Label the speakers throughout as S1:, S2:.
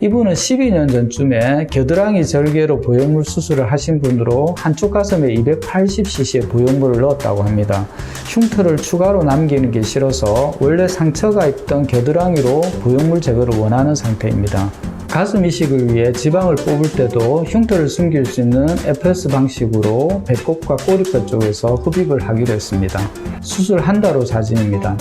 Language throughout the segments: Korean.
S1: 이분은 12년 전쯤에 겨드랑이 절개로 보형물 수술을 하신 분으로 한쪽 가슴에 280cc의 보형물을 넣었다고 합니다. 흉터를 추가로 남기는 게 싫어서 원래 상처가 있던 겨드랑이로 보형물 제거를 원하는 상태입니다. 가슴 이식을 위해 지방을 뽑을 때도 흉터를 숨길 수 있는 FS 방식으로 배꼽과 꼬리뼈 쪽에서 흡입을 하기로 했습니다. 수술 한 달 후 사진입니다.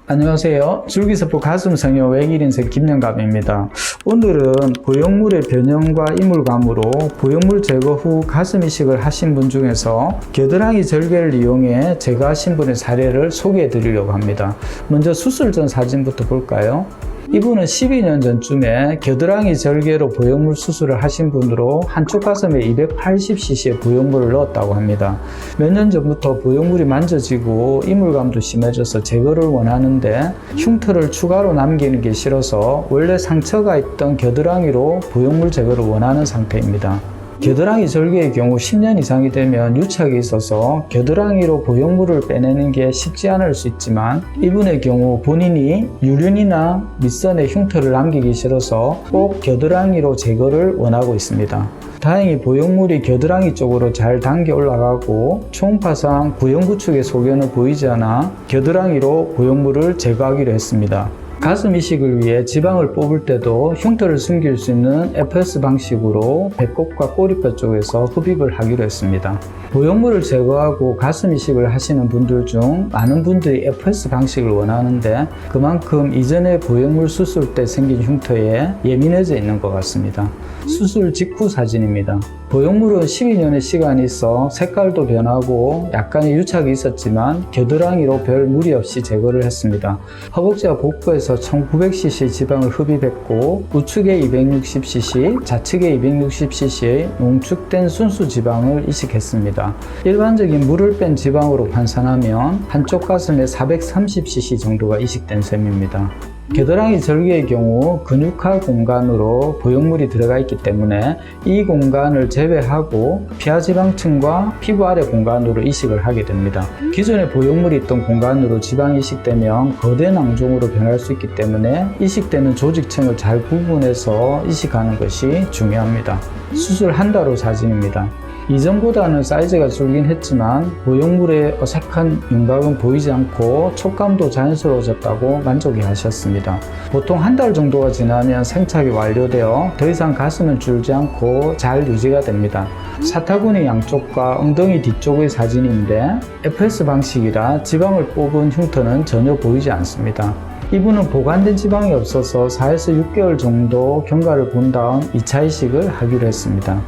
S1: 안녕하세요. 줄기세포 가슴 성형 외길인생 김영갑입니다. 오늘은 보형물의 변형과 이물감으로 보형물 제거 후 가슴 이식을 하신 분 중에서 겨드랑이 절개를 이용해 제거하신 분의 사례를 소개해 드리려고 합니다. 먼저 수술 전 사진부터 볼까요? 이분은 12년 전쯤에 겨드랑이 절개로 보형물 수술을 하신 분으로 한쪽 가슴에 280cc의 보형물을 넣었다고 합니다. 몇 년 전부터 보형물이 만져지고 이물감도 심해져서 제거를 원하는데 흉터를 추가로 남기는 게 싫어서 원래 상처가 있던 겨드랑이로 보형물 제거를 원하는 상태입니다. 겨드랑이 절개의 경우 10년 이상이 되면 유착이 있어서 겨드랑이로 보형물을 빼내는 게 쉽지 않을 수 있지만 이분의 경우 본인이 유륜이나 밑선에 흉터를 남기기 싫어서 꼭 겨드랑이로 제거를 원하고 있습니다. 다행히 보형물이 겨드랑이 쪽으로 잘 당겨 올라가고 초음파상 구형부 측의 소견은 보이지 않아 겨드랑이로 보형물을 제거하기로 했습니다. 가슴 이식을 위해 지방을 뽑을 때도 흉터를 숨길 수 있는 FS 방식으로 배꼽과 꼬리뼈 쪽에서 흡입을 하기로 했습니다. 보형물을 제거하고 가슴 이식을 하시는 분들 중 많은 분들이 FS 방식을 원하는데 그만큼 이전에 보형물 수술 때 생긴 흉터에 예민해져 있는 것 같습니다. 수술 직후 사진입니다. 보형물은 12년의 시간이 있어 색깔도 변하고 약간의 유착이 있었지만 겨드랑이로 별 무리 없이 제거를 했습니다. 허벅지와 복부에서 1900cc 지방을 흡입했고 우측에 260cc, 좌측에 260cc의 농축된 순수 지방을 이식했습니다. 일반적인 물을 뺀 지방으로 환산하면 한쪽 가슴에 430cc 정도가 이식된 셈입니다. 겨드랑이 절개의 경우 근육화 공간으로 보형물이 들어가 있기 때문에 이 공간을 제외하고 피하지방층과 피부 아래 공간으로 이식을 하게 됩니다. 기존에 보형물이 있던 공간으로 지방이 이식되면 거대 낭종으로 변할 수 있기 때문에 이식되는 조직층을 잘 구분해서 이식하는 것이 중요합니다. 수술 한 달 후 사진입니다. 이전보다는 사이즈가 줄긴 했지만 보형물의 어색한 윤곽은 보이지 않고 촉감도 자연스러워졌다고 만족해 하셨습니다. 보통 한 달 정도가 지나면 생착이 완료되어 더 이상 가슴은 줄지 않고 잘 유지가 됩니다. 사타구니 양쪽과 엉덩이 뒤쪽의 사진인데 FS 방식이라 지방을 뽑은 흉터는 전혀 보이지 않습니다. 이분은 보관된 지방이 없어서 4에서 6개월 정도 경과를 본 다음 2차 이식을 하기로 했습니다.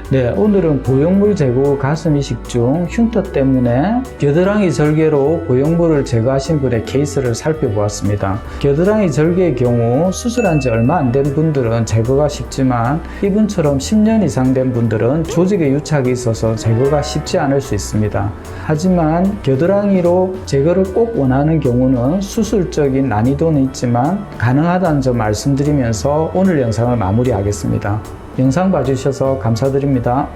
S1: 네, 오늘은 보형물 제거 가슴 이식 중 흉터 때문에 겨드랑이 절개로 보형물을 제거하신 분의 케이스를 살펴보았습니다. 겨드랑이 절개의 경우 수술한 지 얼마 안 된 분들은 제거가 쉽지만 이분처럼 10년 이상 된 분들은 조직에 유착이 있어서 제거가 쉽지 않을 수 있습니다. 하지만 겨드랑이로 제거를 꼭 원하는 경우는 수술적인 난이도는 있지만 가능하다는 점 말씀드리면서 오늘 영상을 마무리하겠습니다. 영상 봐주셔서 감사드립니다.